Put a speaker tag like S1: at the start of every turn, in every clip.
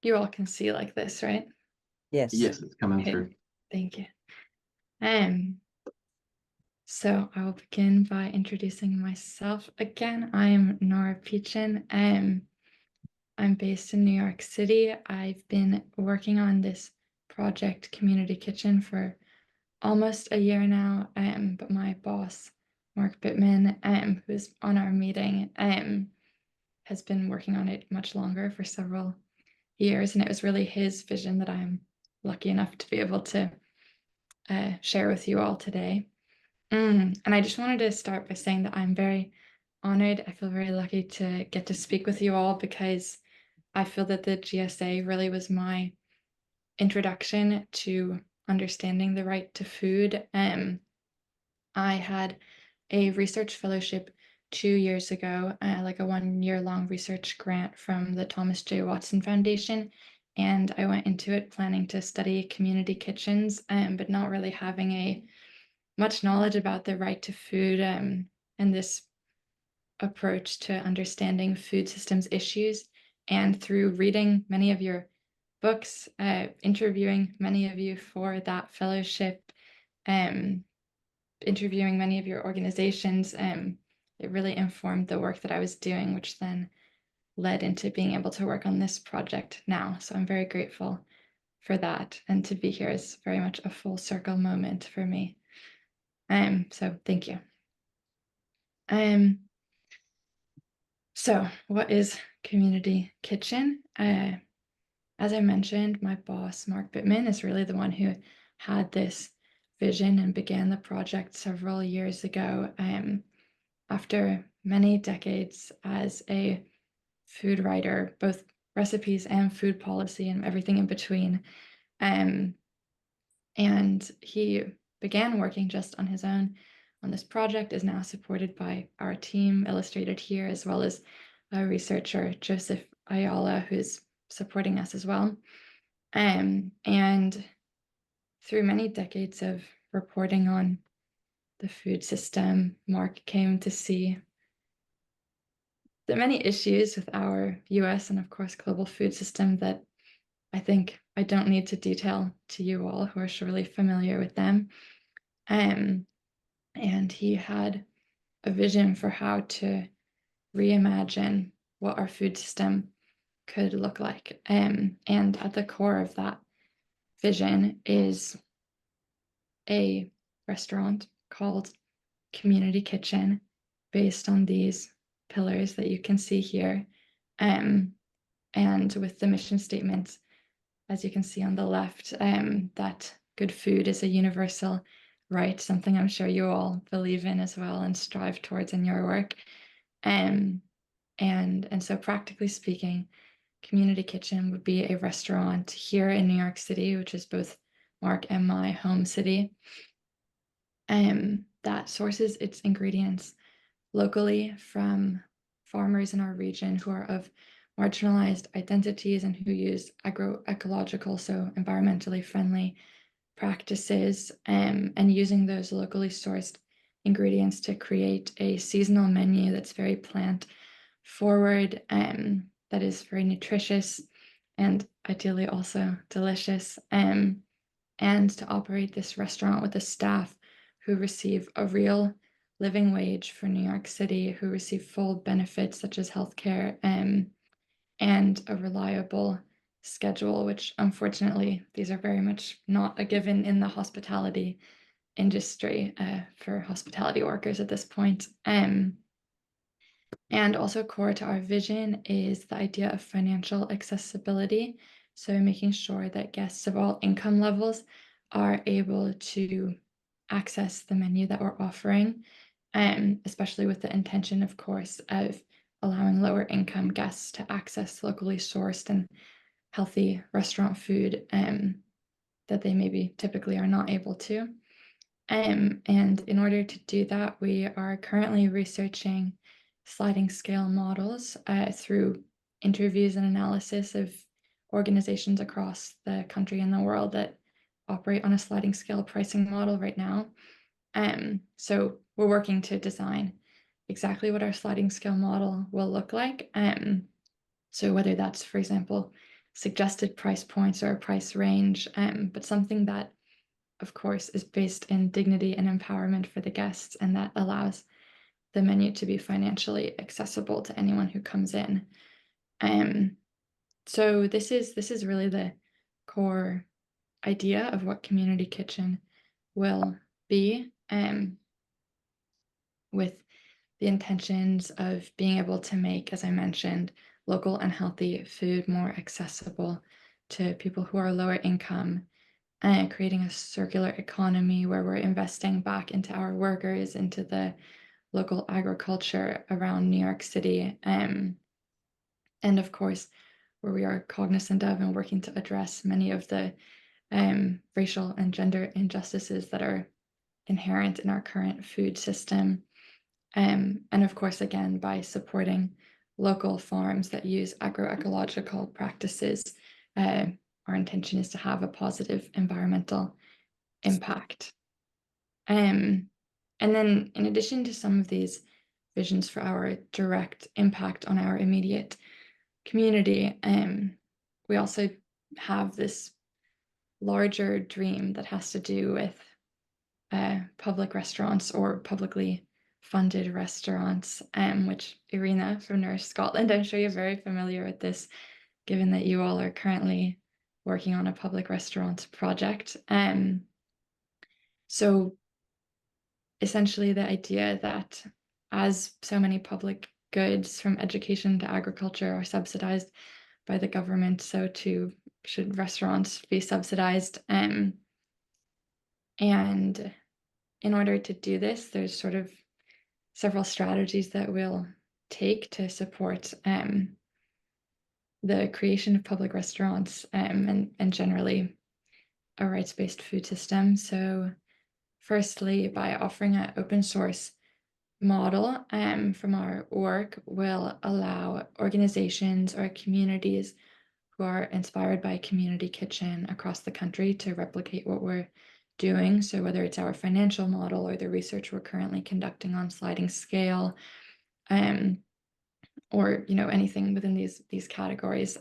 S1: You all can see like this, right?
S2: Yes.
S3: Yes, it's coming
S1: Okay,
S3: through.
S1: thank you. Um, so I will begin by introducing myself again. I'm Nora Peachin. I'm based in New York City. I've been working on this project, Community Kitchen, for almost a year now. But my boss, Mark Bittman, who's on our meeting, has been working on it much longer for several years, and it was really his vision that I'm lucky enough to be able to share with you all today. And I just wanted to start by saying that I'm very honored. I feel very lucky to get to speak with you all because I feel that the GSA really was my introduction to understanding the right to food. I had a research fellowship 2 years ago, like a 1 year long research grant from the Thomas J. Watson Foundation. And I went into it planning to study community kitchens, but not really having a much knowledge about the right to food, and this approach to understanding food systems issues. And through reading many of your books, interviewing many of you for that fellowship, um, interviewing many of your organizations, it really informed the work that I was doing, which then led into being able to work on this project now. So I'm very grateful for that. And to be here is very much a full circle moment for me. So thank you. Um, so what is Community Kitchen? As I mentioned, my boss, Mark Bittman, is really the one who had this vision and began the project several years ago. After many decades as a food writer, both recipes and food policy and everything in between. Um, and he began working just on his own on this project, is now supported by our team, illustrated here, as well as a researcher, Joseph Ayala, who's supporting us as well. And through many decades of reporting on the food system, Mark came to see the many issues with our US and, of course, global food system that I think I don't need to detail to you all who are surely familiar with them. Um, and he had a vision for how to reimagine what our food system could look like. And at the core of that vision is a restaurant called Community Kitchen, based on these pillars that you can see here. And with the mission statement, as you can see on the left, that good food is a universal right, something I'm sure you all believe in as well and strive towards in your work. Um, and so practically speaking, Community Kitchen would be a restaurant here in New York City, which is both Mark and my home city, that sources its ingredients locally from farmers in our region who are of marginalized identities and who use agroecological, so environmentally friendly practices, and using those locally sourced ingredients to create a seasonal menu that's very plant forward, that is very nutritious and ideally also delicious, and to operate this restaurant with a staff who receive a real living wage for New York City, who receive full benefits such as healthcare, and a reliable schedule, which unfortunately these are very much not a given in the hospitality industry, for hospitality workers at this point. And also core to our vision is the idea of financial accessibility. So making sure that guests of all income levels are able to access the menu that we're offering, especially with the intention, of course, of allowing lower income guests to access locally sourced and healthy restaurant food, that they maybe typically are not able to. And in order to do that, we are currently researching sliding scale models, through interviews and analysis of organizations across the country and the world that operate on a sliding scale pricing model right now. So we're working to design exactly what our sliding scale model will look like. So whether that's, for example, suggested price points or a price range, but something that, of course, is based in dignity and empowerment for the guests, and that allows the menu to be financially accessible to anyone who comes in. So this is really the core idea of what Community Kitchen will be, with the intentions of being able to make, as I mentioned, local and healthy food more accessible to people who are lower income, and creating a circular economy where we're investing back into our workers, into the local agriculture around New York City, and of course, where we are cognizant of and working to address many of the racial and gender injustices that are inherent in our current food system. And of course, again, by supporting local farms that use agroecological practices, our intention is to have a positive environmental impact. And then in addition to some of these visions for our direct impact on our immediate community, we also have this larger dream that has to do with public restaurants or publicly funded restaurants, which Irina from Nourish Scotland, I'm sure you're very familiar with this, given that you all are currently working on a public restaurant project. So essentially the idea that as so many public goods from education to agriculture are subsidized by the government, so too should restaurants be subsidized. And in order to do this, there's sort of several strategies that we'll take to support the creation of public restaurants, and generally a rights-based food system. So firstly, by offering an open source model from our work, will allow organizations or communities who are inspired by Community Kitchen across the country to replicate what we're doing. So whether it's our financial model or the research we're currently conducting on sliding scale, or anything within these categories,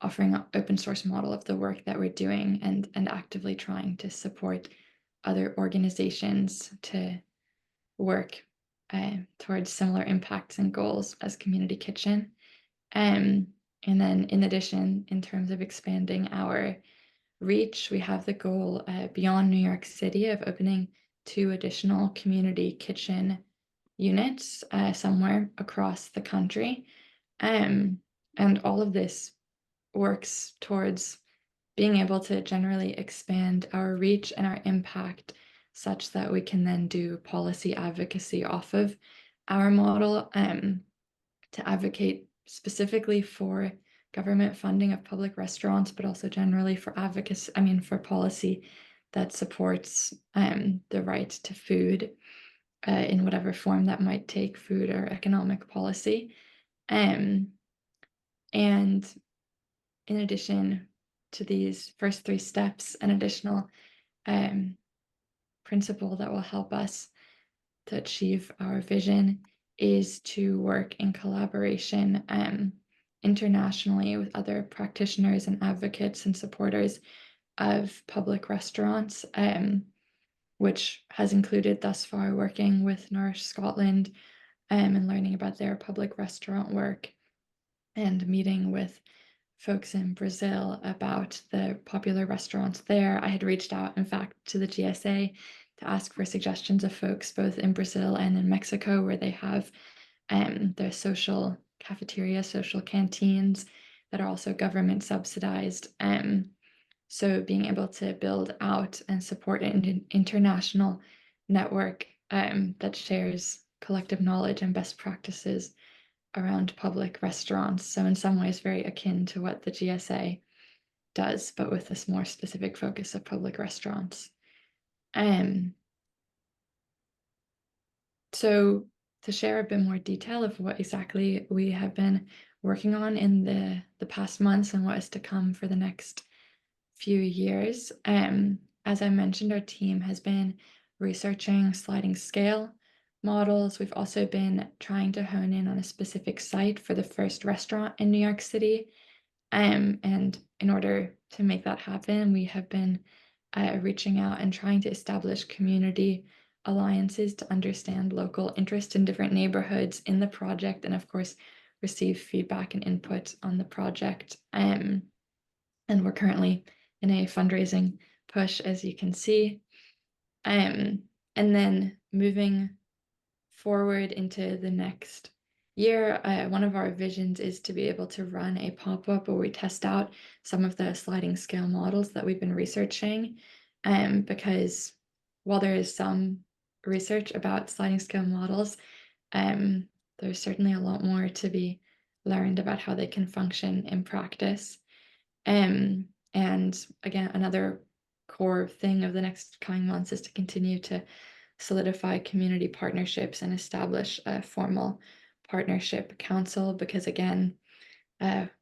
S1: offering an open source model of the work that we're doing, and actively trying to support other organizations to work towards similar impacts and goals as Community Kitchen. And then in addition, in terms of expanding our reach, we have the goal beyond New York City of opening 2 additional Community Kitchen units somewhere across the country. And all of this works towards being able to generally expand our reach and our impact such that we can then do policy advocacy off of our model, to advocate specifically for government funding of public restaurants, but also generally for advocacy, for policy that supports the right to food in whatever form that might take, food or economic policy. And in addition to these first 3 steps, an additional principle that will help us to achieve our vision is to work in collaboration internationally with other practitioners and advocates and supporters of public restaurants, which has included thus far working with Nourish Scotland and learning about their public restaurant work, and meeting with folks in Brazil about the popular restaurants there. I had reached out, in fact, to the GSA to ask for suggestions of folks both in Brazil and in Mexico, where they have their social cafeteria, social canteens that are also government subsidized. So being able to build out and support an international network that shares collective knowledge and best practices around public restaurants. So in some ways very akin to what the GSA does, but with this more specific focus of public restaurants. So to share a bit more detail of what exactly we have been working on in the past months and what is to come for the next few years, as I mentioned, our team has been researching sliding scale models. We've also been trying to hone in on a specific site for the first restaurant in New York City And in order to make that happen, we have been reaching out and trying to establish community alliances to understand local interest in different neighborhoods in the project, and of course, receive feedback and input on the project. And we're currently in a fundraising push, as you can see. And then moving forward into the next year, one of our visions is to be able to run a pop-up where we test out some of the sliding scale models that we've been researching. Because while there is some research about sliding scale models, there's certainly a lot more to be learned about how they can function in practice. And again, another core thing of the next coming months is to continue to solidify community partnerships and establish a formal partnership council, because again,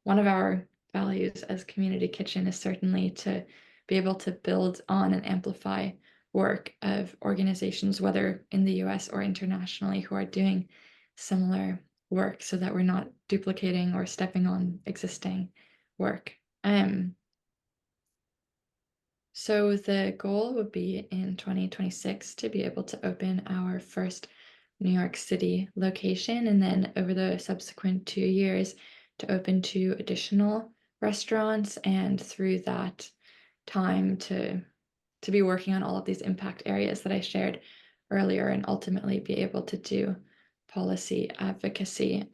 S1: one of our values as Community Kitchen is certainly to be able to build on and amplify work of organizations, whether in the US or internationally, who are doing similar work, so that we're not duplicating or stepping on existing work. So the goal would be in 2026 to be able to open our first New York City location, and then over the subsequent 2 years to open 2 additional restaurants, and through that time to be working on all of these impact areas that I shared earlier, and ultimately be able to do policy advocacy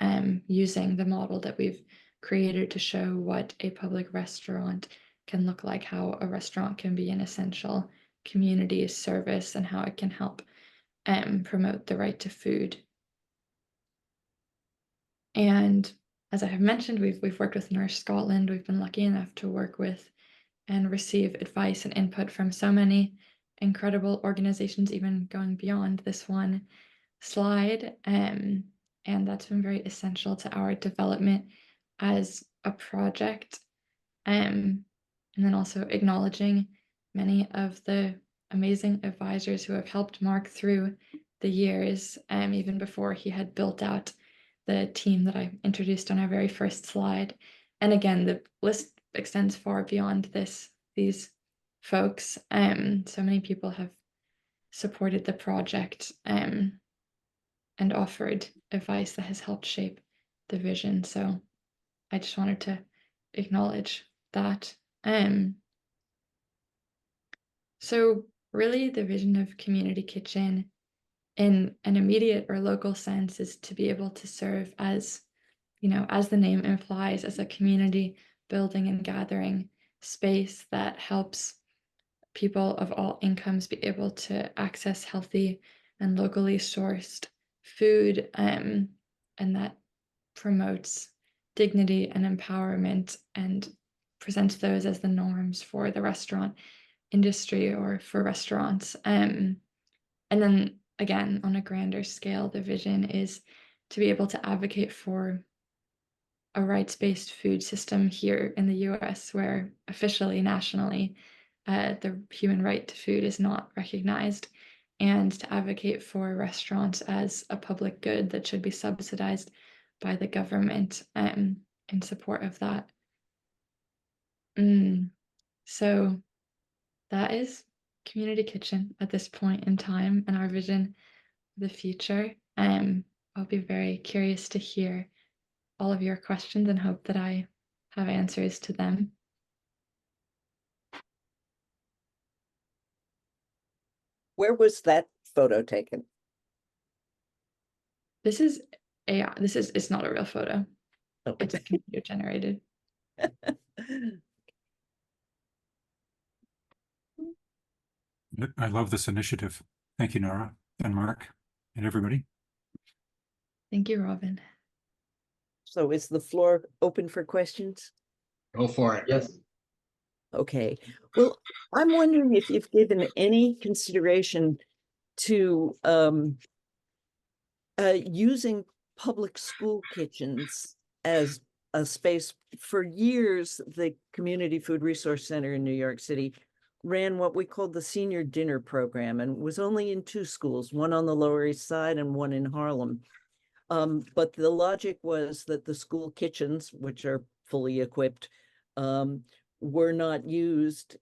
S1: using the model that we've created to show what a public restaurant can look like, how a restaurant can be an essential community service, and how it can help promote the right to food. And as I have mentioned, we've worked with Nourish Scotland. We've been lucky enough to work with and receive advice and input from so many incredible organizations, even going beyond this one slide. And that's been very essential to our development as a project. And then also acknowledging many of the amazing advisors who have helped Mark through the years, even before he had built out the team that I introduced on our very first slide. And again, the list extends far beyond these folks. So many people have supported the project and offered advice that has helped shape the vision. So I just wanted to acknowledge that. So really the vision of Community Kitchen in an immediate or local sense is to be able to serve as, as the name implies, as a community building and gathering space that helps people of all incomes be able to access healthy and locally sourced food, and that promotes dignity and empowerment and presents those as the norms for the restaurant industry or for restaurants. And then again, on a grander scale, the vision is to be able to advocate for a rights-based food system here in the US, where officially, nationally, the human right to food is not recognized, and to advocate for restaurants as a public good that should be subsidized by the government in support of that. So that is Community Kitchen at this point in time and our vision for the future. I'll be very curious to hear all of your questions and hope that I have answers to them.
S2: Where was that photo taken?
S1: This is AI. It's not a real photo.
S2: Oh.
S1: It's computer generated.
S3: I love this initiative. Thank you, Nora and Mark and everybody.
S1: Thank you, Robin.
S2: So is the floor open for questions?
S4: Go for it. Yes.
S2: Okay. Well, I'm wondering if you've given any consideration to using public school kitchens as a space. For years, the Community Food Resource Center in New York City ran what we called the Senior Dinner Program, and was only in 2 schools, one on the Lower East Side and one in Harlem. But the logic was that the school kitchens, which are fully equipped, were not used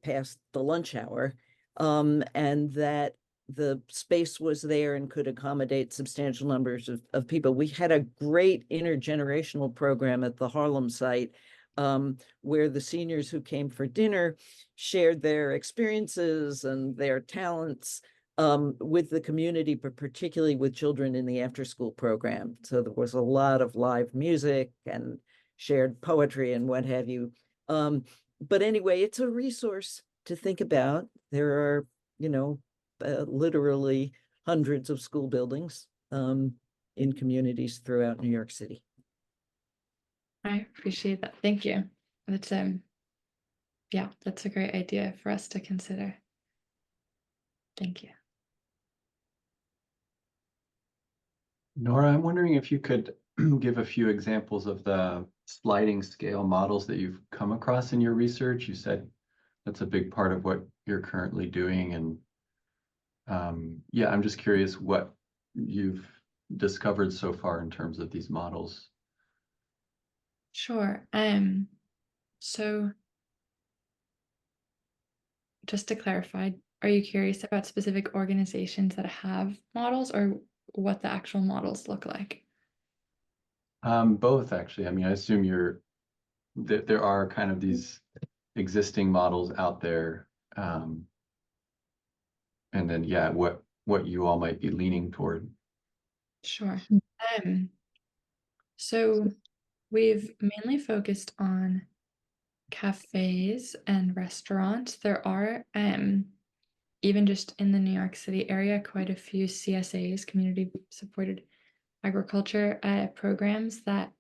S2: past the lunch hour, and that the space was there and could accommodate substantial numbers of people. We had a great intergenerational program at the Harlem site, where the seniors who came for dinner shared their experiences and their talents with the community, but particularly with children in the after-school program. So there was a lot of live music and shared poetry and what have you. But anyway, it's a resource to think about. There are, literally hundreds of school buildings in communities throughout New York City.
S1: I appreciate that. Thank you. That's yeah, that's a great idea for us to consider. Thank you.
S5: Nora, I'm wondering if you could give a few examples of the sliding scale models that you've come across in your research. You said that's a big part of what you're currently doing. And yeah, I'm just curious what you've discovered so far in terms of these models.
S1: Sure. So just to clarify, are you curious about specific organizations that have models, or what the actual models look like?
S5: Both, actually. I mean, I assume that there are kind of these existing models out there. And then, yeah, what you all might be leaning toward.
S1: Sure. So we've mainly focused on cafes and restaurants. There are even just in the New York City area, quite a few CSAs, community supported agriculture programs that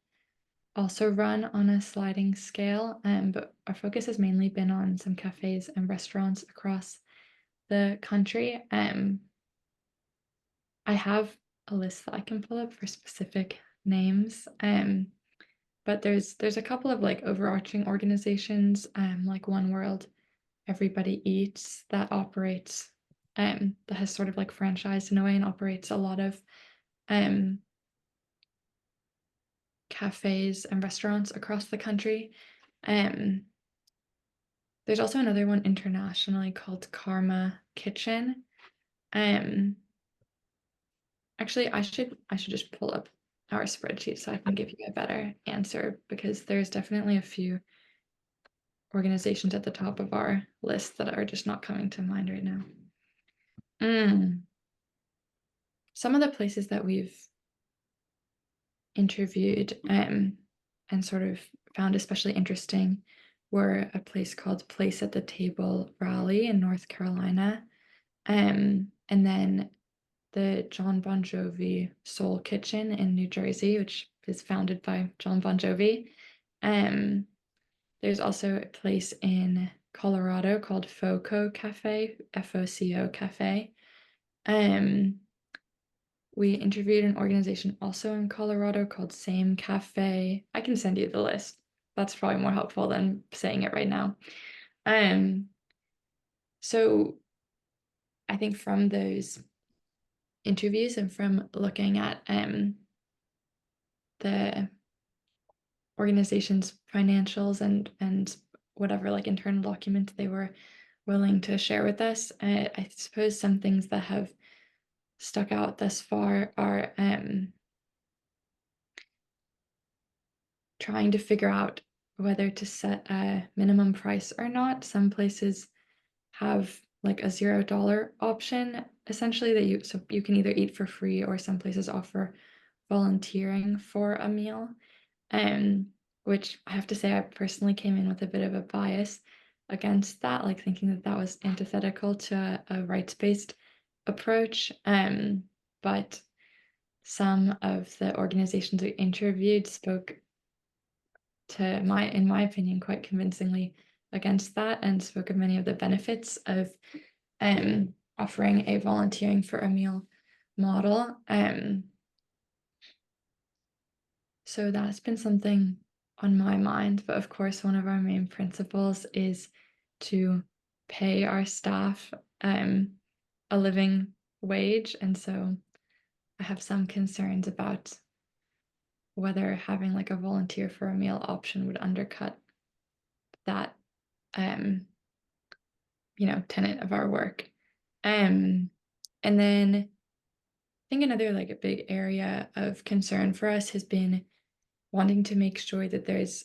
S1: also run on a sliding scale. But our focus has mainly been on some cafes and restaurants across the country. I have a list that I can pull up for specific names. But there's a couple of like overarching organizations, like One World, Everybody Eats, that operates, that has sort of like franchised in a way and operates a lot of cafes and restaurants across the country. There's also another one internationally called Karma Kitchen. Actually, I should just pull up our spreadsheet so I can give you a better answer, because there's definitely a few organizations at the top of our list that are just not coming to mind right now. Some of the places that we've interviewed and sort of found especially interesting were a place called Place at the Table Raleigh in North Carolina, and then the John Bon Jovi Soul Kitchen in New Jersey, which is founded by John Bon Jovi. There's also a place in Colorado called FOCO Cafe, FOCO Cafe. We interviewed an organization also in Colorado called Same Cafe. I can send you the list. That's probably more helpful than saying it right now. So I think from those interviews and from looking at the organization's financials and whatever like internal document they were willing to share with us, I suppose some things that have stuck out thus far are trying to figure out whether to set a minimum price or not. Some places have like a $0 option, essentially, that so you can either eat for free, or some places offer volunteering for a meal. Which I have to say I personally came in with a bit of a bias against that, like thinking that that was antithetical to a rights-based approach. But some of the organizations we interviewed spoke in my opinion, quite convincingly against that, and spoke of many of the benefits of offering a volunteering for a meal model. So that's been something on my mind, but of course one of our main principles is to pay our staff a living wage, and so I have some concerns about whether having like a volunteer for a meal option would undercut tenet of our work. And then I think another like a big area of concern for us has been wanting to make sure that there's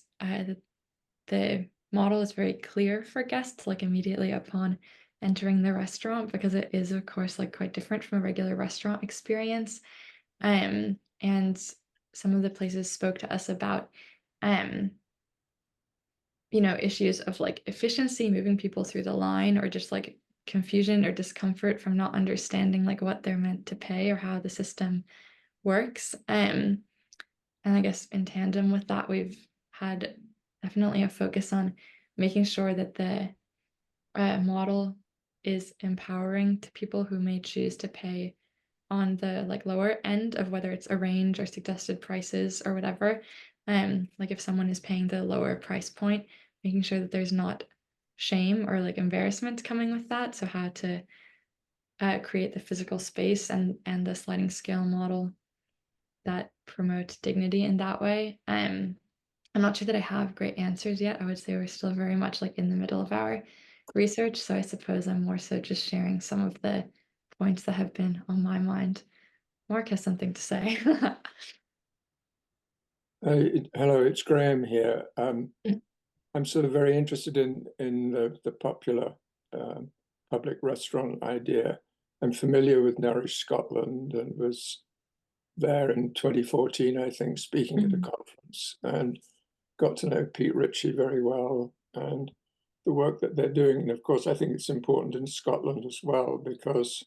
S1: the model is very clear for guests like immediately upon entering the restaurant, because it is of course like quite different from a regular restaurant experience. And some of the places spoke to us about issues of like efficiency, moving people through the line, or just like confusion or discomfort from not understanding like what they're meant to pay or how the system works. And I guess in tandem with that, we've had definitely a focus on making sure that the model is empowering to people who may choose to pay on the like lower end of whether it's a range or suggested prices or whatever. Like if someone is paying the lower price point, making sure that there's not shame or like embarrassment coming with that. So how to create the physical space and the sliding scale model that promotes dignity in that way. I'm not sure that I have great answers yet. I would say we're still very much like in the middle of our research. So I suppose I'm more so just sharing some of the points that have been on my mind. Mark has something to say.
S6: Hello, it's Graham here. I'm sort of very interested in the popular public restaurant idea. I'm familiar with Nourish Scotland and was there in 2014, I think, speaking at a conference, and got to know Pete Ritchie very well and the work that they're doing. And of course, I think it's important in Scotland as well, because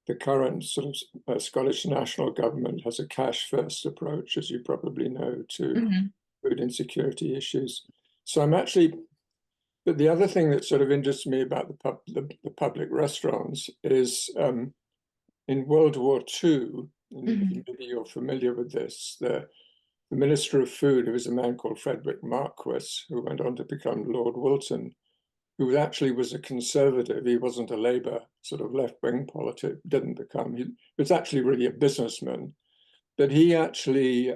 S6: the current sort of Scottish national government has a cash-first approach, as you probably know, to food insecurity issues. So I'm actually, but the other thing that sort of interests me about the public restaurants is in World War II, and maybe you're familiar with this, the Minister of Food, who was a man called Frederick Marquis, who went on to become Lord Wilton, who actually was a conservative. He wasn't a Labour sort of left-wing politic, didn't become. He was actually really a businessman. But he actually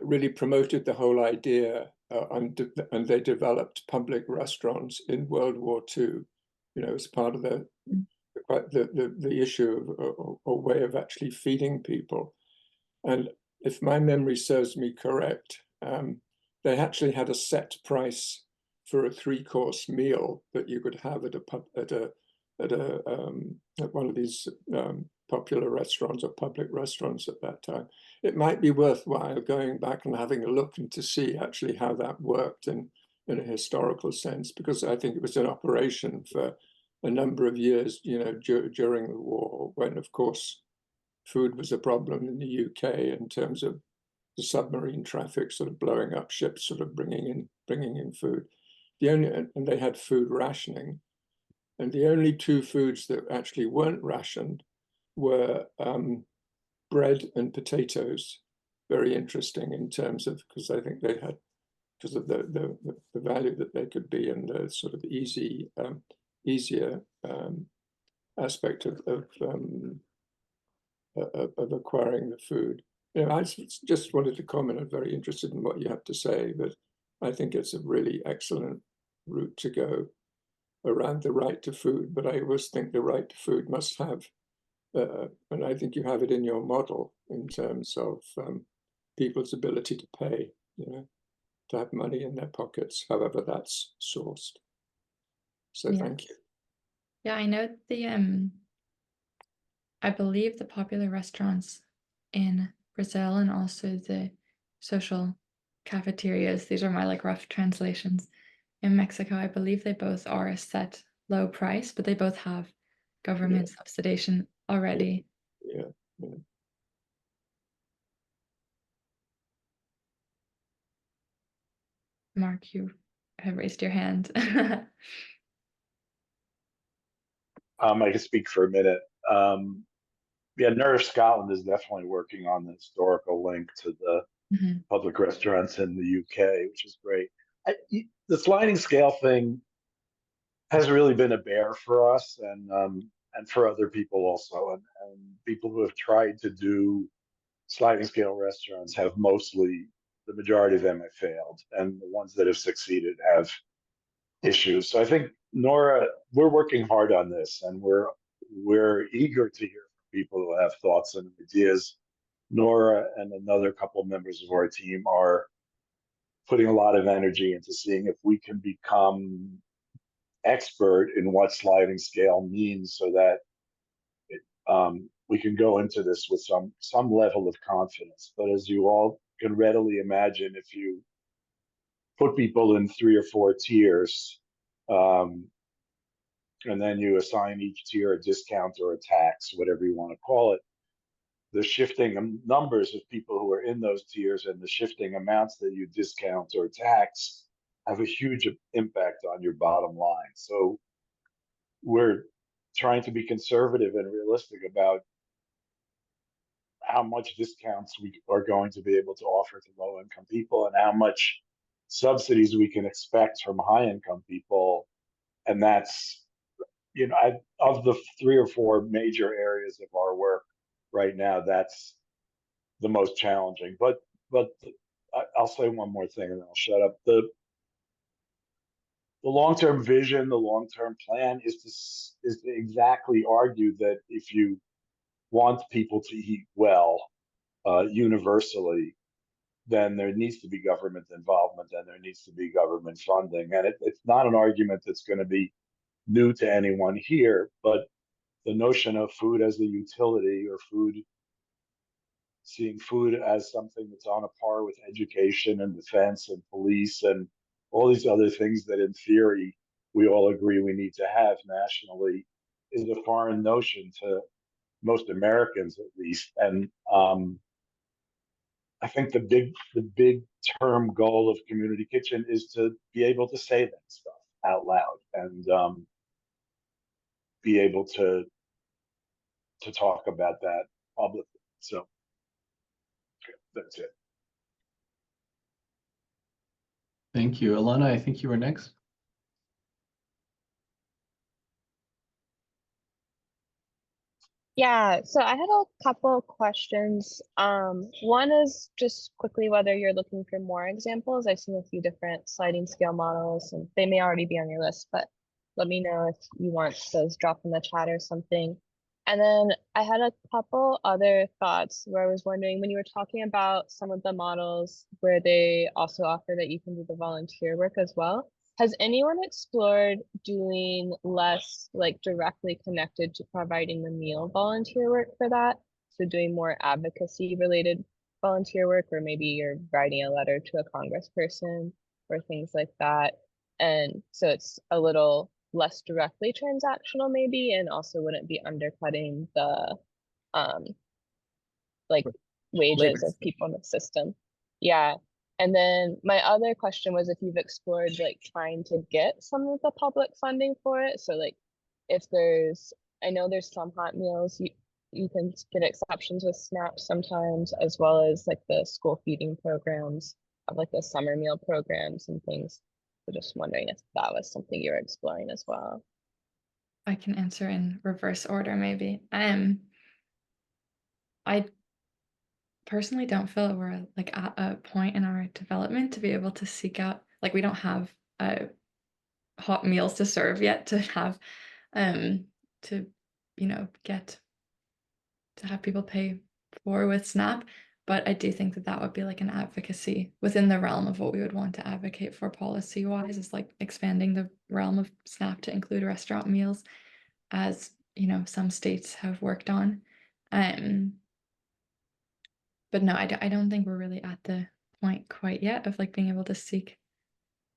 S6: really promoted the whole idea, and they developed public restaurants in World War II, as part of the issue of a way of actually feeding people. And if my memory serves me correct, they actually had a set price for a 3-course meal that you could have at one of these popular restaurants or public restaurants at that time. It might be worthwhile going back and having a look and to see actually how that worked in a historical sense, because I think it was in operation for a number of years, during the war, when of course food was a problem in the UK in terms of the submarine traffic sort of blowing up ships, sort of bringing in food. And they had food rationing, and the only 2 foods that actually weren't rationed were bread and potatoes. Very interesting in terms of, because I think they had, because of the value that they could be and the sort of easier aspect of acquiring the food. I just wanted to comment. I'm very interested in what you have to say, but I think it's a really excellent route to go around the right to food. But I always think the right to food must have, and I think you have it in your model in terms of people's ability to pay, to have money in their pockets, however that's sourced. So thank you.
S1: Yeah, I know I believe the popular restaurants in Brazil and also the social cafeterias, these are my like rough translations, in Mexico, I believe they both are a set low price, but they both have government subsidization already.
S6: Yeah.
S1: Mark, you have raised your hand.
S7: I can speak for a minute. Nourish Scotland is definitely working on the historical link to the public restaurants in the UK, which is great. The sliding scale thing has really been a bear for us and for other people also. And people who have tried to do sliding scale restaurants have mostly, the majority of them have failed. And the ones that have succeeded have issues. So I think, Nora, we're working hard on this, and we're eager to hear from people who have thoughts and ideas. Nora and another couple of members of our team are putting a lot of energy into seeing if we can become expert in what sliding scale means, so that we can go into this with some level of confidence. But as you all can readily imagine, if you put people in 3 or 4 tiers, and then you assign each tier a discount or a tax, whatever you want to call it, the shifting numbers of people who are in those tiers and the shifting amounts that you discount or tax have a huge impact on your bottom line. So we're trying to be conservative and realistic about how much discounts we are going to be able to offer to low income people and how much subsidies we can expect from high income people. And that's, of the 3 or 4 major areas of our work right now, that's the most challenging. But I'll say one more thing and then I'll shut up. The long-term vision, the long-term plan is to exactly argue that if you want people to eat well universally, then there needs to be government involvement and there needs to be government funding. And it's not an argument that's going to be new to anyone here, but the notion of food as a utility, or seeing food as something that's on a par with education and defense and police and all these other things that in theory we all agree we need to have nationally, is a foreign notion to most Americans, at least. And I think the big term goal of Community Kitchen is to be able to say that stuff out loud and be able to talk about that publicly. So okay, that's it.
S5: Thank you. Alana, I think you were next.
S8: Yeah, so I had a couple questions. One is just quickly whether you're looking for more examples. I've seen a few different sliding scale models and they may already be on your list, but let me know if you want those dropped in the chat or something. And then I had a couple other thoughts where I was wondering, when you were talking about some of the models where they also offer that you can do the volunteer work as well, has anyone explored doing less like directly connected to providing the meal volunteer work for that? So doing more advocacy related volunteer work, or maybe you're writing a letter to a congressperson or things like that. And so it's a little less directly transactional maybe, and also wouldn't be undercutting the like wages of people in the system. Yeah. And then my other question was if you've explored like trying to get some of the public funding for it. So like if I know there's some hot meals, you can get exceptions with SNAP sometimes, as well as like the school feeding programs of like the summer meal programs and things. So just wondering if that was something you're exploring as well.
S1: I can answer in reverse order, maybe. I personally don't feel we're like at a point in our development to be able to seek out, like we don't have hot meals to serve yet to have to get to have people pay for with SNAP. But I do think that would be like an advocacy within the realm of what we would want to advocate for policy wise, is like expanding the realm of SNAP to include restaurant meals, as some states have worked on. But no, I don't think we're really at the point quite yet of like being able to seek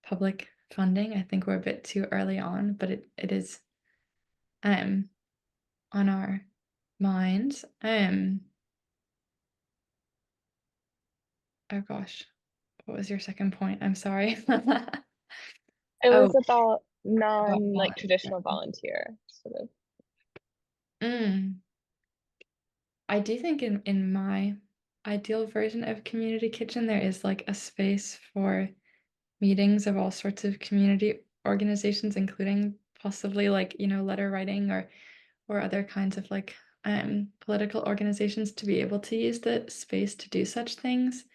S1: public funding. I think we're a bit too early on, but it is on our minds. Oh gosh, what was your second point? I'm sorry.
S8: It was about like traditional volunteer sort of.
S1: I do think in my ideal version of Community Kitchen, there is like a space for meetings of all sorts of community organizations, including possibly like, letter writing or other kinds of like political organizations, to be able to use the space to do such things.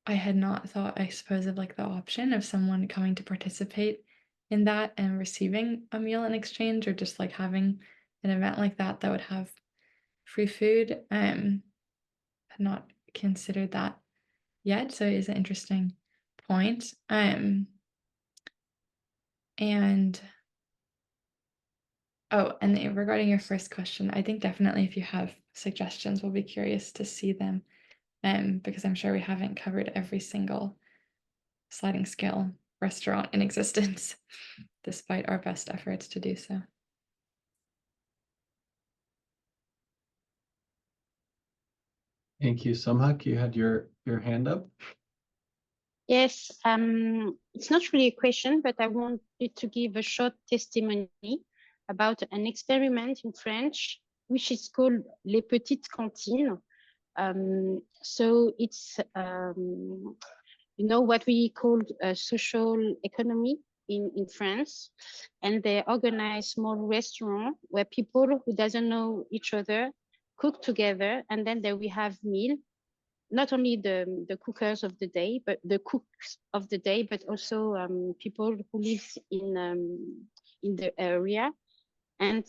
S1: I had not thought, I suppose, of like the option of someone coming to participate in that and receiving a meal in exchange, or just like having an event like that that would have free food. Had not considered that yet, so it is an interesting point. And oh, and regarding your first question, I think definitely if you have suggestions, we'll be curious to see them. Because I'm sure we haven't covered every single sliding scale restaurant in existence, despite our best efforts to do so.
S5: Thank you. Samhak, you had your hand up.
S9: Yes, it's not really a question, but I wanted to give a short testimony about an experiment in French, which is called Les Petites Cantines. So it's, you know, what we call a social economy in France, and they organize small restaurants where people who doesn't know each other cook together, and then there we have meal. Not only the cookers of the day, but the cooks of the day, but also people who live in the area. And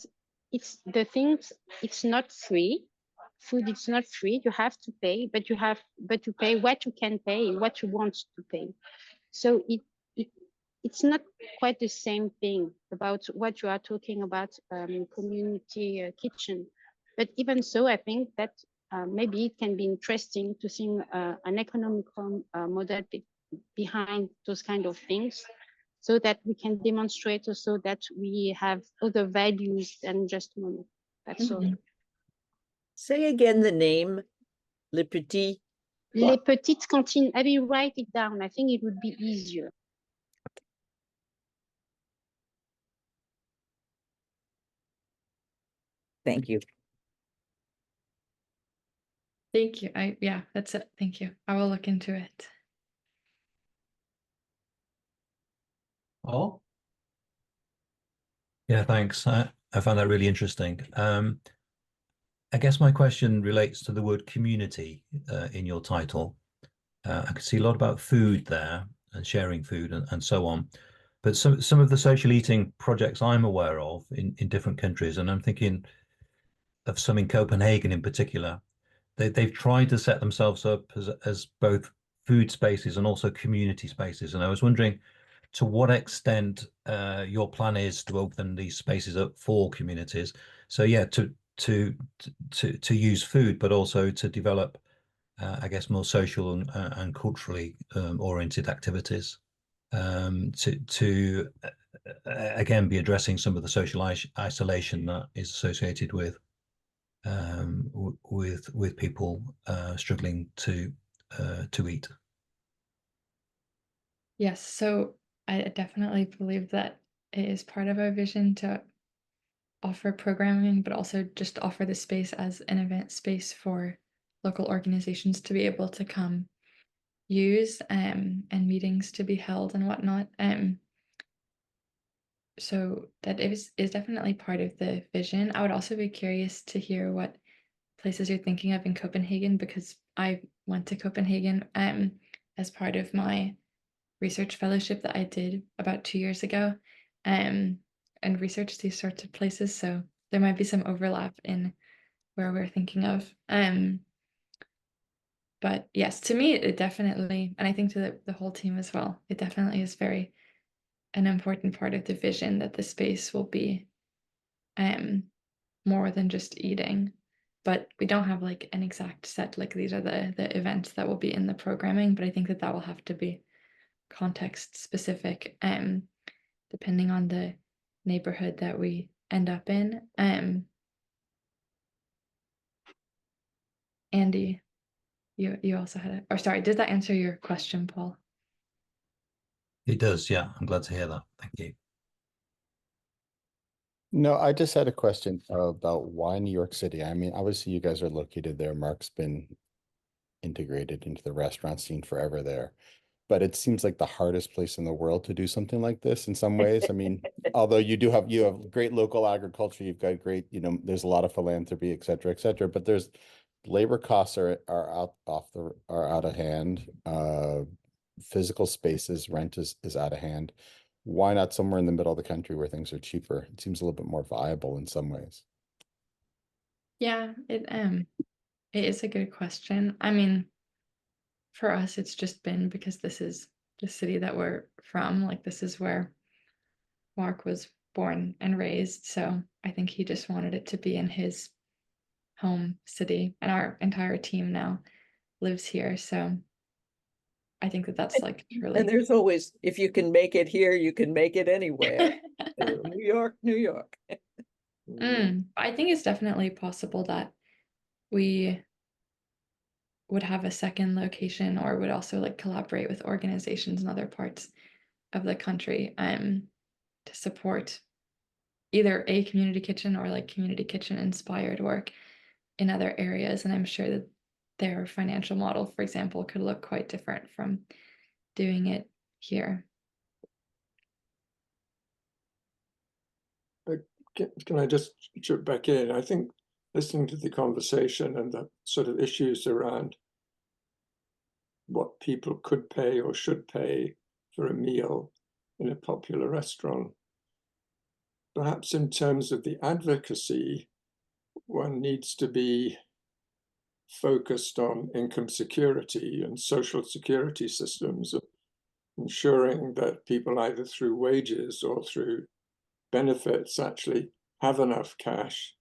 S9: it's the things, it's not free. Food, it's not free. You have to pay, but you pay what you can pay, what you want to pay. So it's not quite the same thing about what you are talking about, community kitchen. But even so, I think that maybe it can be interesting to see an economical model behind those kind of things, so that we can demonstrate also that we have other values than just money. That's all.
S2: Say again the name, Le Petit.
S9: Les Petites Cantines. I will write it down. I think it would be easier.
S2: Thank you.
S1: Thank you. Yeah, that's it. Thank you. I will look into it.
S5: Paul?
S10: Yeah, thanks. I found that really interesting. I guess my question relates to the word community in your title. I could see a lot about food there and sharing food and so on. But some of the social eating projects I'm aware of in different countries, and I'm thinking of some in Copenhagen in particular, they've tried to set themselves up as both food spaces and also community spaces. And I was wondering to what extent your plan is to open these spaces up for communities. So yeah, to use food, but also to develop, I guess, more social and culturally oriented activities. To again be addressing some of the social isolation that is associated with people struggling to eat.
S1: Yes, so I definitely believe that it is part of our vision to offer programming, but also just offer the space as an event space for local organizations to be able to come use, and meetings to be held and whatnot. So that is definitely part of the vision. I would also be curious to hear what places you're thinking of in Copenhagen, because I went to Copenhagen as part of my research fellowship that I did about 2 years ago, and researched these sorts of places. So there might be some overlap in where we're thinking of. But yes, to me, it definitely, and I think to the whole team as well, it definitely is very an important part of the vision that the space will be more than just eating. But we don't have like an exact set, like these are the events that will be in the programming, but I think that will have to be context specific, depending on the neighborhood that we end up in. Andy, you also had or sorry, did that answer your question, Paul?
S10: It does, yeah. I'm glad to hear that. Thank you.
S11: No, I just had a question about why New York City. I mean, obviously you guys are located there. Mark's been integrated into the restaurant scene forever there. But it seems like the hardest place in the world to do something like this in some ways. I mean, although you have great local agriculture, you've got great, there's a lot of philanthropy, et cetera, but there's labor costs are out of hand. Physical spaces, rent is out of hand. Why not somewhere in the middle of the country where things are cheaper? It seems a little bit more viable in some ways.
S1: Yeah, it is a good question. I mean, for us, it's just been because this is the city that we're from. Like, this is where Mark was born and raised. So I think he just wanted it to be in his home city, and our entire team now lives here. So I think that that's like truly.
S2: And there's always, if you can make it here, you can make it anywhere. New York, New York.
S1: I think it's definitely possible that we would have a second location, or would also like collaborate with organizations in other parts of the country to support either a community kitchen or like community kitchen inspired work in other areas. And I'm sure that their financial model, for example, could look quite different from doing it here.
S6: Can I just chip back in? I think listening to the conversation and the sort of issues around what people could pay or should pay for a meal in a popular restaurant, perhaps in terms of the advocacy, one needs to be focused on income security and social security systems, ensuring that people either through wages or through benefits actually have enough cash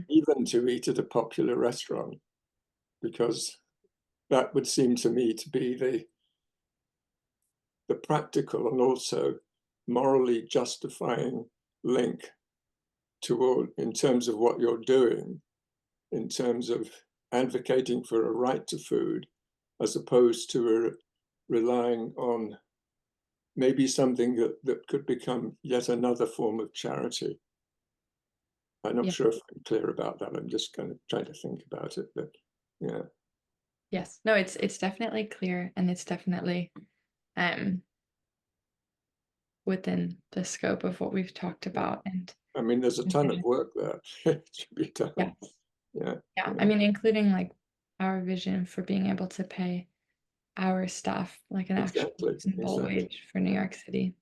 S6: even to eat at a popular restaurant, because that would seem to me to be the practical and also morally justifying link toward, in terms of what you're doing, in terms of advocating for a right to food, as opposed to relying on maybe something that could become yet another form of charity. I'm not sure if I'm clear about that. I'm just kind of trying to think about it, but yeah.
S1: Yes, no, it's definitely clear, and it's definitely within the scope of what we've talked about. And
S6: I mean, there's a ton of work there. It should be done.
S1: Yes.
S6: Yeah.
S1: Yeah, I mean, including like our vision for being able to pay our staff like an actual reasonable wage for New York City.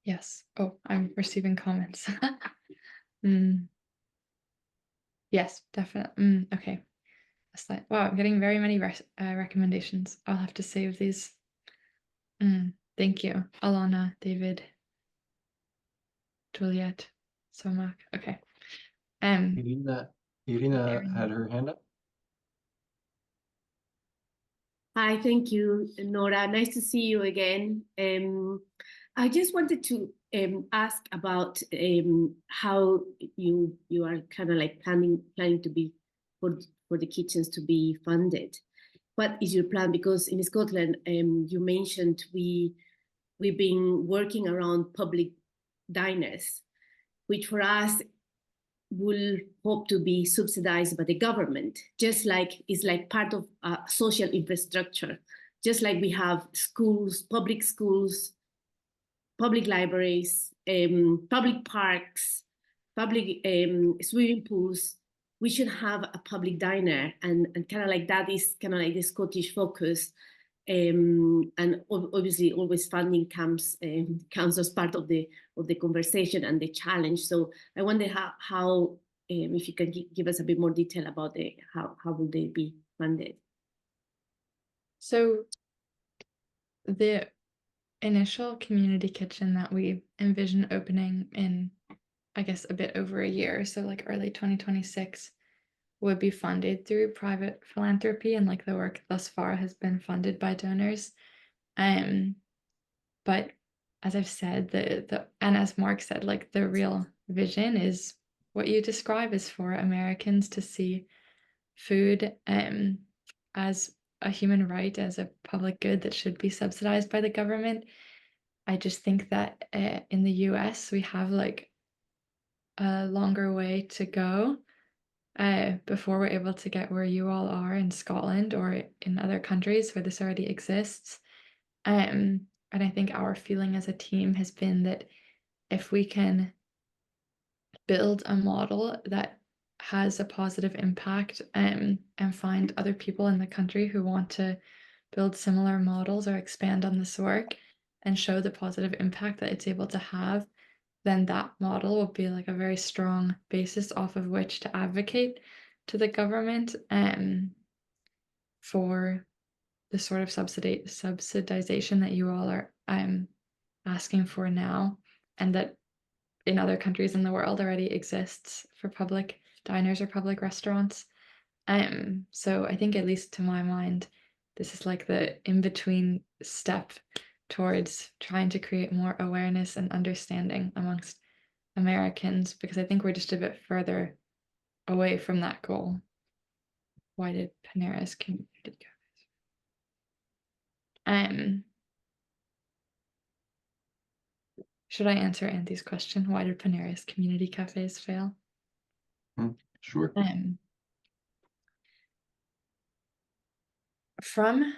S1: Yes. Oh, I'm receiving comments. Yes, definitely. Okay. Wow, I'm getting very many recommendations. I'll have to save these. Thank you, Alana, David, Juliet, Somak. Okay.
S5: Irina had her hand up.
S12: Hi, thank you, Nora. Nice to see you again. I just wanted to ask about how you are kind of like planning to be for the kitchens to be funded. What is your plan? Because in Scotland, you mentioned we've been working around public diners, which for us will hope to be subsidized by the government, just like it's like part of social infrastructure, just like we have schools, public libraries, public parks, public swimming pools. We should have a public diner, and kind of like that is kind of like the Scottish focus. And obviously always funding comes as part of the conversation and the challenge. So I wonder how if you can give us a bit more detail about how will they be funded.
S1: So the initial community kitchen that we envision opening in, I guess, a bit over a year, so like early 2026, would be funded through private philanthropy, and like the work thus far has been funded by donors. But as I've said, and as Mark said, like the real vision is what you describe is for Americans to see food as a human right, as a public good that should be subsidized by the government. I just think that in the US we have like a longer way to go before we're able to get where you all are in Scotland or in other countries where this already exists. And I think our feeling as a team has been that if we can build a model that has a positive impact, and find other people in the country who want to build similar models or expand on this work and show the positive impact that it's able to have, then that model will be like a very strong basis off of which to advocate to the government for the sort of subsidization that you all are asking for now, and that in other countries in the world already exists for public diners or public restaurants. So I think, at least to my mind, this is like the in-between step towards trying to create more awareness and understanding amongst Americans, because I think we're just a bit further away from that goal. Why did Panera's community cafes? Should I answer Andy's question? Why did Panera's community cafes fail?
S5: Sure.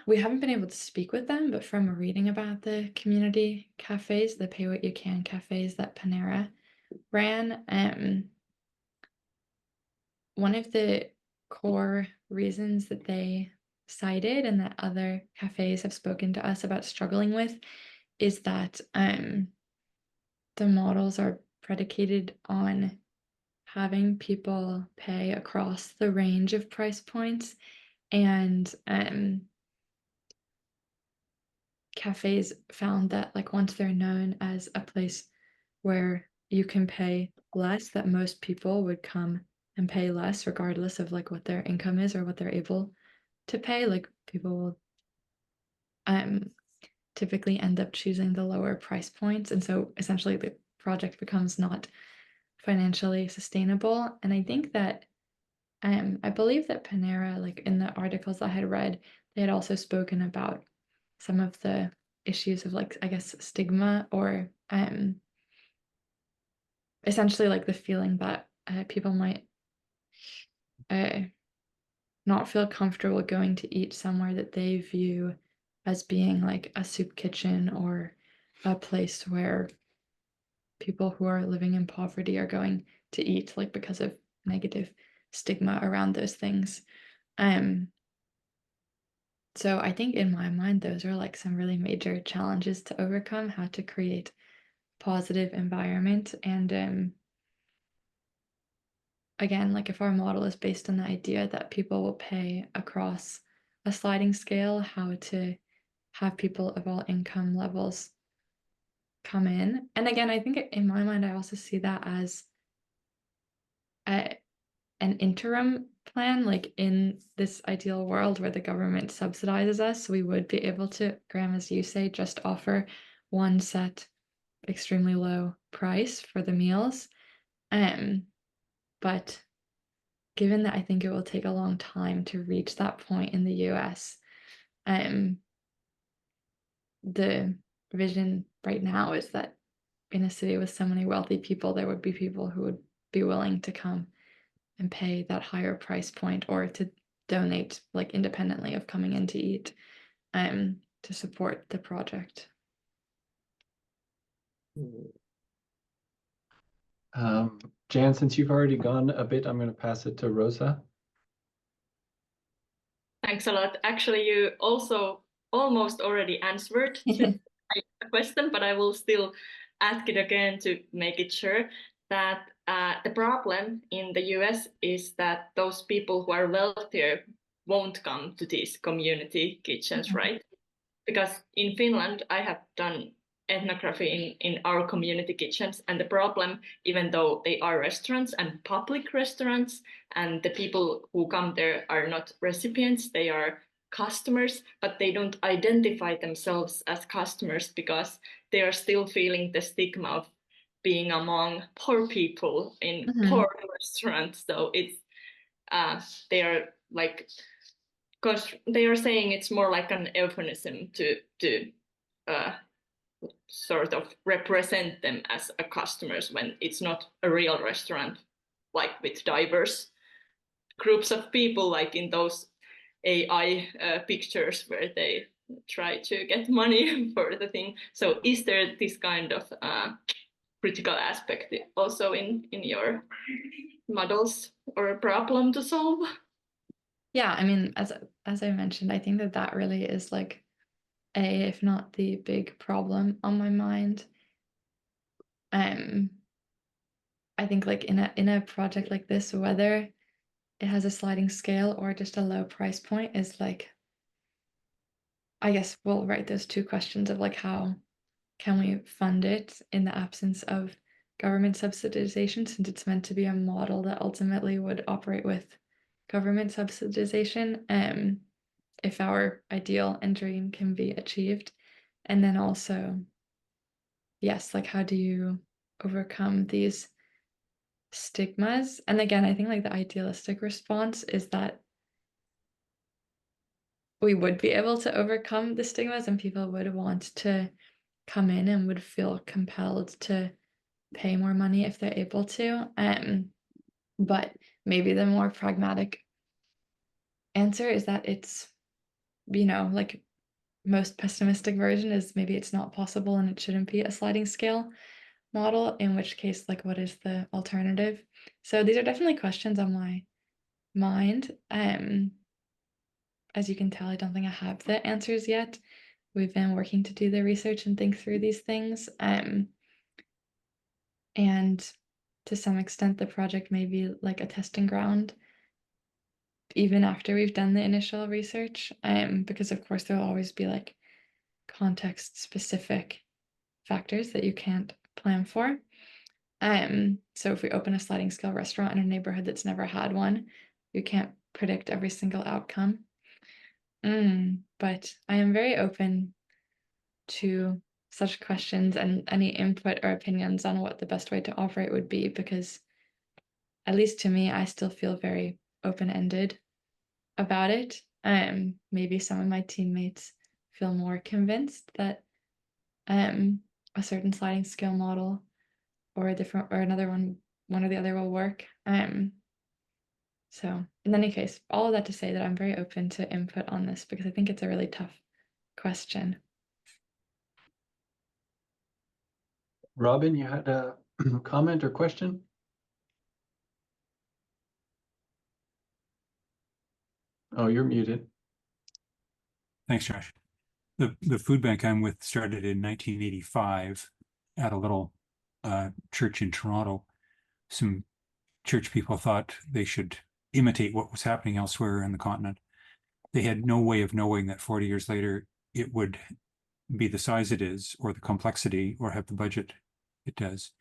S1: We haven't been able to speak with them, but from reading about the community cafes, the pay what you can cafes that Panera ran, one of the core reasons that they cited, and that other cafes have spoken to us about struggling with, is that the models are predicated on having people pay across the range of price points, and cafes found that, like, once they're known as a place where you can pay less, that most people would come and pay less regardless of like what their income is or what they're able to pay. Like, people will typically end up choosing the lower price points, and so essentially the project becomes not financially sustainable. And I think that I believe that Panera, like in the articles I had read, they had also spoken about some of the issues of, like, I guess, stigma, or essentially like the feeling that people might not feel comfortable going to eat somewhere that they view as being like a soup kitchen, or a place where people who are living in poverty are going to eat, like because of negative stigma around those things. So I think, in my mind, those are like some really major challenges to overcome: how to create positive environment. And again, like, if our model is based on the idea that people will pay across a sliding scale, how to have people of all income levels come in. And again, I think in my mind, I also see that as an interim plan. Like, in this ideal world where the government subsidizes us, we would be able to, Graham, as you say, just offer one set extremely low price for the meals. But given that I think it will take a long time to reach that point in the US, the vision right now is that in a city with so many wealthy people, there would be people who would be willing to come and pay that higher price point, or to donate, like, independently of coming in to eat, to support the project.
S5: Jan, since you've already gone a bit, I'm going to pass it to Rosa.
S13: Thanks a lot. Actually, you also almost already answered to my question, but I will still ask it again to make it sure that the problem in the US is that those people who are wealthier won't come to these community kitchens, right? Because in Finland, I have done ethnography in our community kitchens, and the problem, even though they are restaurants and public restaurants, and the people who come there are not recipients, they are customers, but they don't identify themselves as customers because they are still feeling the stigma of being among poor people in poor restaurants. So it's they are like, because they are saying it's more like an euphemism to sort of represent them as a customers, when it's not a real restaurant, like with diverse groups of people, like in those AI pictures where they try to get money for the thing. So is there this kind of critical aspect also in your models or a problem to solve.
S1: Yeah, I mean, as I mentioned, I think that that really is like if not the big problem on my mind. I think like in a project like this, whether it has a sliding scale or just a low price point is like, I guess we'll write those two questions of like how can we fund it in the absence of government subsidization, since it's meant to be a model that ultimately would operate with government subsidization, if our ideal and dream can be achieved. And then also, yes, like how do you overcome these stigmas? And again, I think like the idealistic response is that we would be able to overcome the stigmas and people would want to come in and would feel compelled to pay more money if they're able to. But maybe the more pragmatic answer is that it's, you know, like most pessimistic version is maybe it's not possible and it shouldn't be a sliding scale model, in which case, like, what is the alternative? So these are definitely questions on my mind. As you can tell, I don't think I have the answers yet. We've been working to do the research and think through these things. And to some extent, the project may be like a testing ground even after we've done the initial research, because of course there'll always be like context specific factors that you can't plan for. So if we open a sliding scale restaurant in a neighborhood that's never had one, you can't predict every single outcome. But I am very open to such questions and any input or opinions on what the best way to operate would be, because at least to me, I still feel very open-ended about it. Maybe some of my teammates feel more convinced that a certain sliding scale model or a different or another one or the other will work. So in any case, all of that to say that I'm very open to input on this because I think it's a really tough question.
S5: Robin, you had a comment or question? Oh, you're muted.
S3: Thanks, Josh. The food bank I'm with started in 1985 at a little church in Toronto. Some church people thought they should imitate what was happening elsewhere in the continent. They had no way of knowing that 40 years later it would be the size it is, or the complexity, or have the budget it does,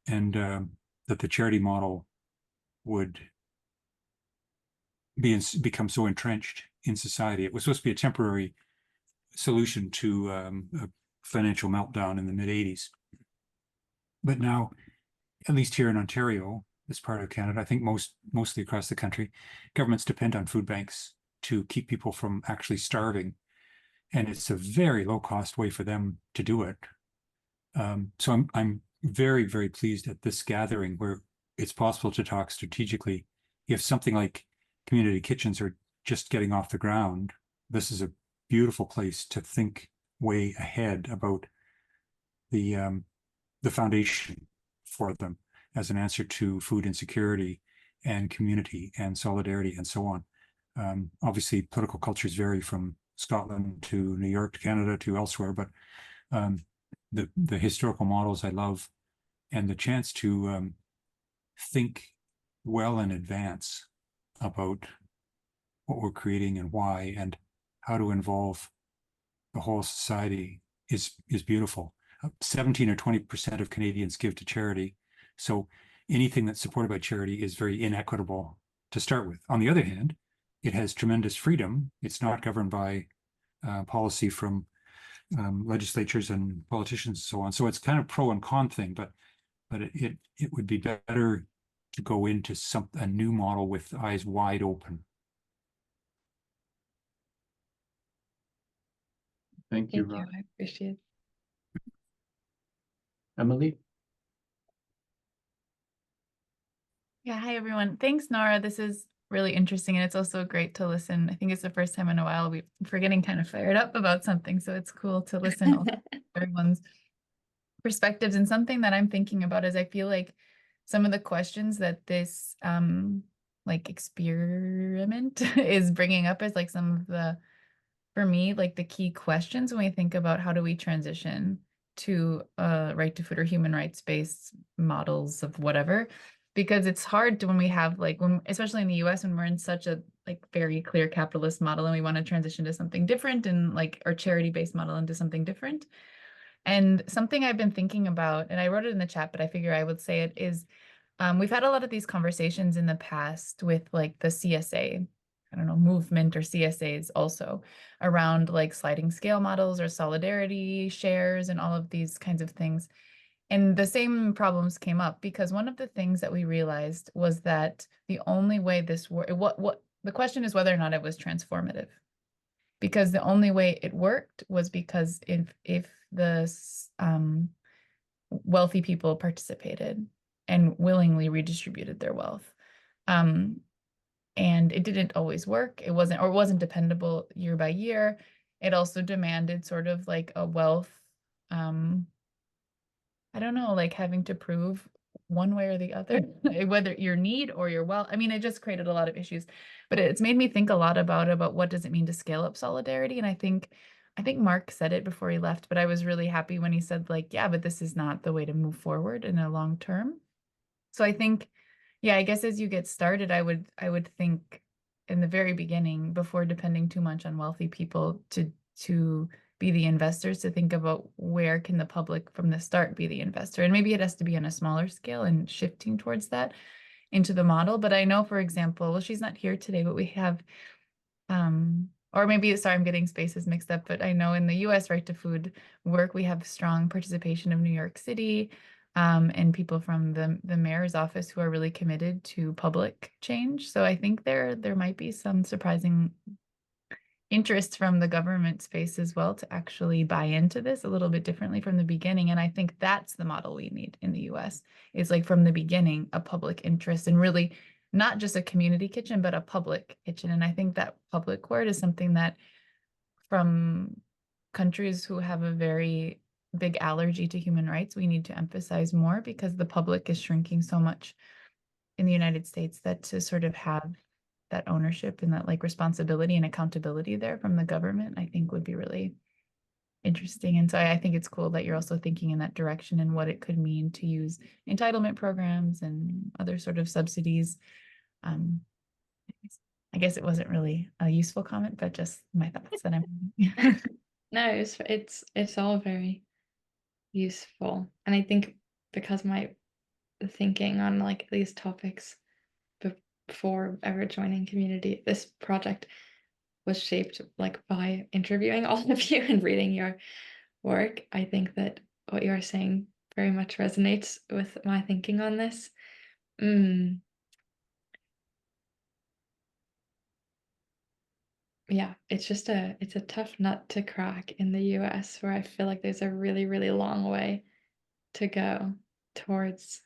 S3: and that the charity model would become so entrenched in society. It was supposed to be a temporary solution to a financial meltdown in the mid-80s. But now, at least here in Ontario, this part of Canada, I think mostly across the country, governments depend on food banks to keep people from actually starving. And it's a very low-cost way for them to do it. So I'm very, very pleased at this gathering where it's possible to talk strategically. If something like community kitchens are just getting off the ground, this is a beautiful place to think way ahead about the foundation for them as an answer to food insecurity and community and solidarity and so on. Obviously, political cultures vary from Scotland to New York to Canada to elsewhere, but the historical models I love, and the chance to think well in advance about what we're creating and why and how to involve the whole society is beautiful. 17 or 20% of Canadians give to charity. So anything that's supported by charity is very inequitable to start with. On the other hand, it has tremendous freedom. It's not governed by policy from legislatures and politicians and so on. So it's kind of pro and con thing, but it would be better to go into a new model with eyes wide open.
S5: Thank you,
S1: Thank you.
S5: Rob.
S1: I appreciate it.
S5: Emily?
S14: Yeah, hi everyone. Thanks, Nora. This is really interesting and it's also great to listen. I think it's the first time in a while we're getting kind of fired up about something, so it's cool to listen to everyone's perspectives. And something that I'm thinking about is I feel like some of the questions that this like experiment is bringing up is like some of the, for me, like the key questions when we think about how do we transition to right to food or human rights-based models of whatever, because it's hard to, when we have like, when, especially in the US, when we're in such a like very clear capitalist model and we want to transition to something different, and like our charity-based model into something different. And something I've been thinking about, and I wrote it in the chat, but I figure I would say it, is we've had a lot of these conversations in the past with like the CSA, I don't know, movement or CSAs also, around like sliding scale models or solidarity shares and all of these kinds of things. And the same problems came up because one of the things that we realized was that the only way this worked, what the question is whether or not it was transformative. Because the only way it worked was because if the wealthy people participated and willingly redistributed their wealth. And it didn't always work. It wasn't dependable year by year. It also demanded sort of like a wealth, I don't know, like having to prove one way or the other, whether your need or your wealth. I mean, it just created a lot of issues, but it's made me think a lot about what does it mean to scale up solidarity. And I think Mark said it before he left, but I was really happy when he said like, yeah, but this is not the way to move forward in a long term. So I think, yeah, I guess as you get started, I would think in the very beginning, before depending too much on wealthy people to be the investors, to think about where can the public from the start be the investor. And maybe it has to be on a smaller scale and shifting towards that into the model. But I know, for example, well, she's not here today, but we have, or maybe, sorry, I'm getting spaces mixed up, but I know in the US Right to Food work, we have strong participation of New York City, and people from the mayor's office who are really committed to public change. So I think there might be some surprising interest from the government space as well to actually buy into this a little bit differently from the beginning. And I think that's the model we need in the US, is like from the beginning, a public interest, and really not just a community kitchen, but a public kitchen. And I think that public word is something that from countries who have a very big allergy to human rights, we need to emphasize more, because the public is shrinking so much in the United States that to sort of have that ownership and that like responsibility and accountability there from the government, I think would be really interesting. And so I think it's cool that you're also thinking in that direction and what it could mean to use entitlement programs and other sort of subsidies. I guess it wasn't really a useful comment, but just my thoughts that I'm
S1: No, it's all very useful. And I think because my thinking on like these topics before ever joining community, this project was shaped like by interviewing all of you and reading your work. I think that what you are saying very much resonates with my thinking on this. Yeah, it's a tough nut to crack in the US, where I feel like there's a really, really long way to go towards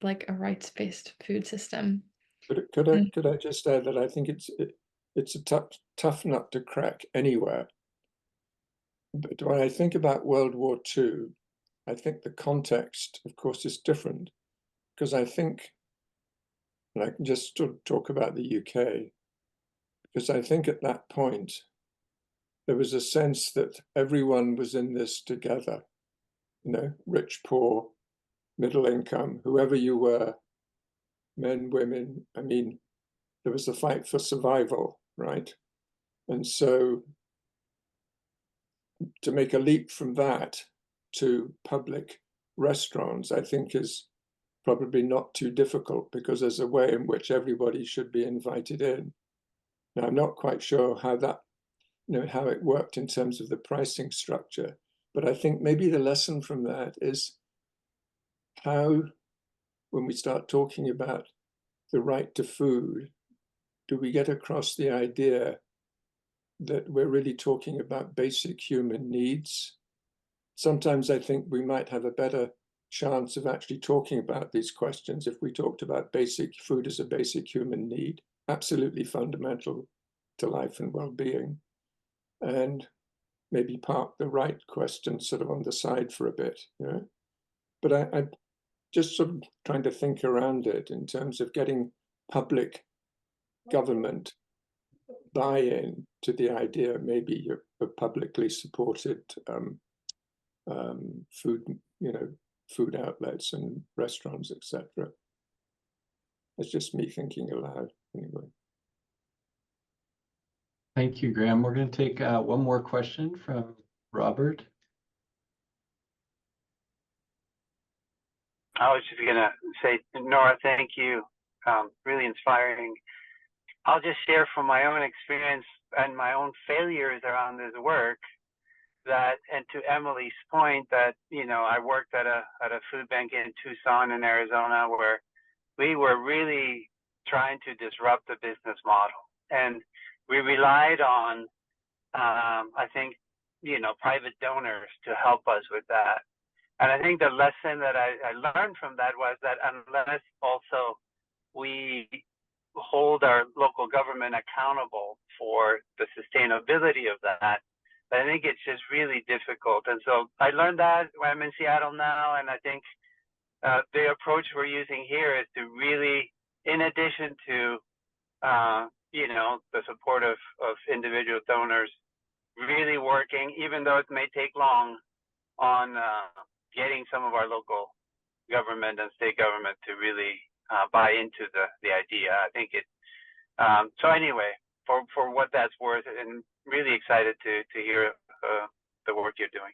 S1: like a rights-based food system.
S6: Could I just add that I think it's a tough nut to crack anywhere. But when I think about World War II, I think the context, of course, is different, because I think, and I can just talk about the UK, because I think at that point, there was a sense that everyone was in this together, you know, rich, poor, middle income, whoever you were, men, women. I mean, there was a fight for survival, right? And so to make a leap from that to public restaurants, I think is probably not too difficult, because there's a way in which everybody should be invited in. Now, I'm not quite sure how that, you know, how it worked in terms of the pricing structure, but I think maybe the lesson from that is how, when we start talking about the right to food, do we get across the idea that we're really talking about basic human needs? Sometimes I think we might have a better chance of actually talking about these questions if we talked about basic food as a basic human need, absolutely fundamental to life and well-being, and maybe park the right question sort of on the side for a bit, you know? But just sort of trying to think around it in terms of getting public government buy-in to the idea, maybe a publicly supported food, food outlets and restaurants, etc. It's just me thinking aloud, anyway.
S5: Thank you, Graham. We're going to take one more question from Robert.
S15: I was just going to say, Nora, thank you. Really inspiring. I'll just share from my own experience and my own failures around this work that, and to Emily's point, that, I worked at a food bank in Tucson in Arizona where we were really trying to disrupt the business model. And we relied on, I think, private donors to help us with that. And I think the lesson that I learned from that was that unless also we hold our local government accountable for the sustainability of that, I think it's just really difficult. And so I learned that when I'm in Seattle now, and I think the approach we're using here is to really, in addition to, the support of individual donors, really working, even though it may take long, on getting some of our local government and state government to really buy into the idea. I think it, so anyway, for what that's worth, and really excited to hear the work you're doing.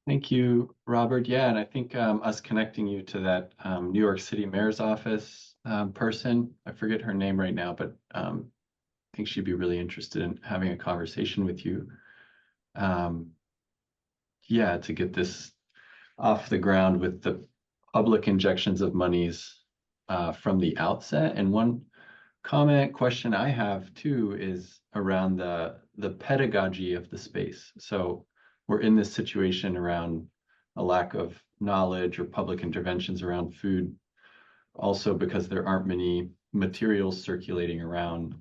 S5: Thank you, Robert. Yeah, and I think us connecting you to that New York City Mayor's Office person, I forget her name right now, but I think she'd be really interested in having a conversation with you. Yeah, to get this off the ground with the public injections of monies from the outset. And one question I have too is around the pedagogy of the space. So we're in this situation around a lack of knowledge or public interventions around food, also because there aren't many materials circulating around,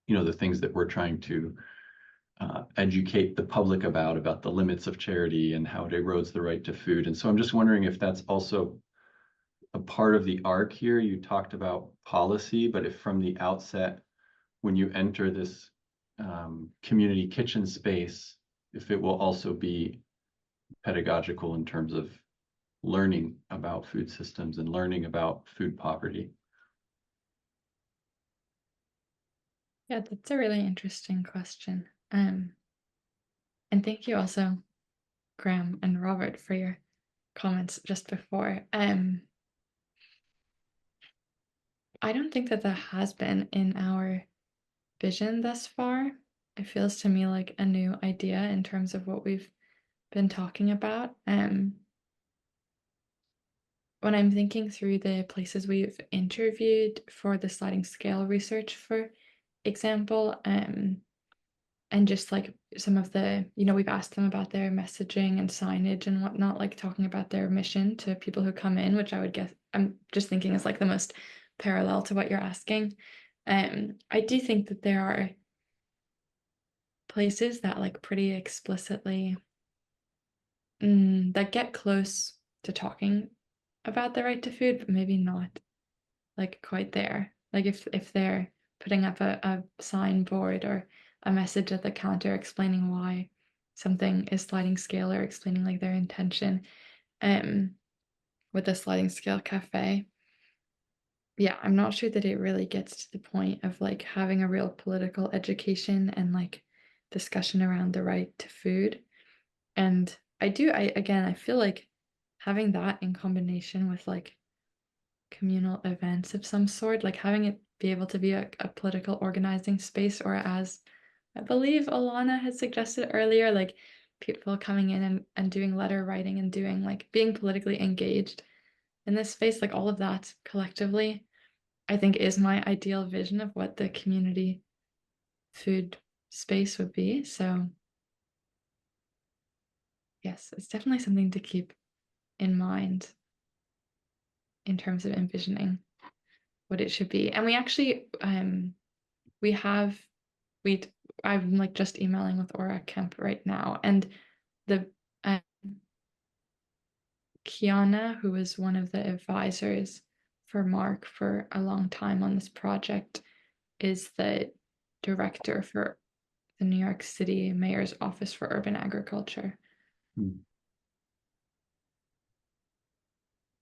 S5: the things that we're trying to educate the public about the limits of charity and how it erodes the right to food. And so I'm just wondering if that's also a part of the arc here. You talked about policy, but if from the outset, when you enter this community kitchen space, if it will also be pedagogical in terms of learning about food systems and learning about food poverty.
S1: Yeah, that's a really interesting question. And thank you also, Graham and Robert, for your comments just before. I don't think that has been in our vision thus far. It feels to me like a new idea in terms of what we've been talking about. When I'm thinking through the places we've interviewed for the sliding scale research, for example, and just like some of the, we've asked them about their messaging and signage and whatnot, like talking about their mission to people who come in, which I would guess, I'm just thinking is like the most parallel to what you're asking. I do think that there are places that like pretty explicitly that get close to talking about the right to food, but maybe not like quite there. Like if they're putting up a signboard or a message at the counter explaining why something is sliding scale, or explaining like their intention with the sliding scale cafe. Yeah, I'm not sure that it really gets to the point of like having a real political education and like discussion around the right to food. And I feel like having that in combination with like communal events of some sort, like having it be able to be a political organizing space, or as I believe Alana had suggested earlier, like people coming in and doing letter writing and doing like being politically engaged in this space, like all of that collectively, I think is my ideal vision of what the community food space would be. So yes, it's definitely something to keep in mind in terms of envisioning what it should be. And we actually, I'm like just emailing with Aura Kemp right now, and Kiana, who was one of the advisors for Mark for a long time on this project, is the director for the New York City Mayor's Office for Urban Agriculture.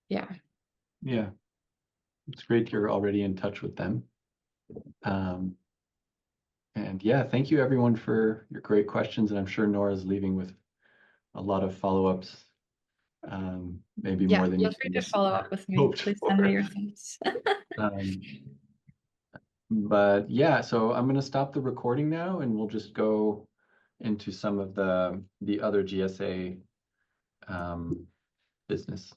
S1: Yeah.
S5: Yeah. It's great you're already in touch with them. And yeah, thank you everyone for your great questions. And I'm sure Nora's leaving with a lot of follow-ups. Maybe
S1: Yeah,
S5: more than
S1: feel
S5: you
S1: free
S5: can
S1: to follow up with me.
S5: hoped
S1: Please send me
S5: for.
S1: your thoughts.
S5: But yeah, so I'm going to stop the recording now and we'll just go into some of the other GSA business.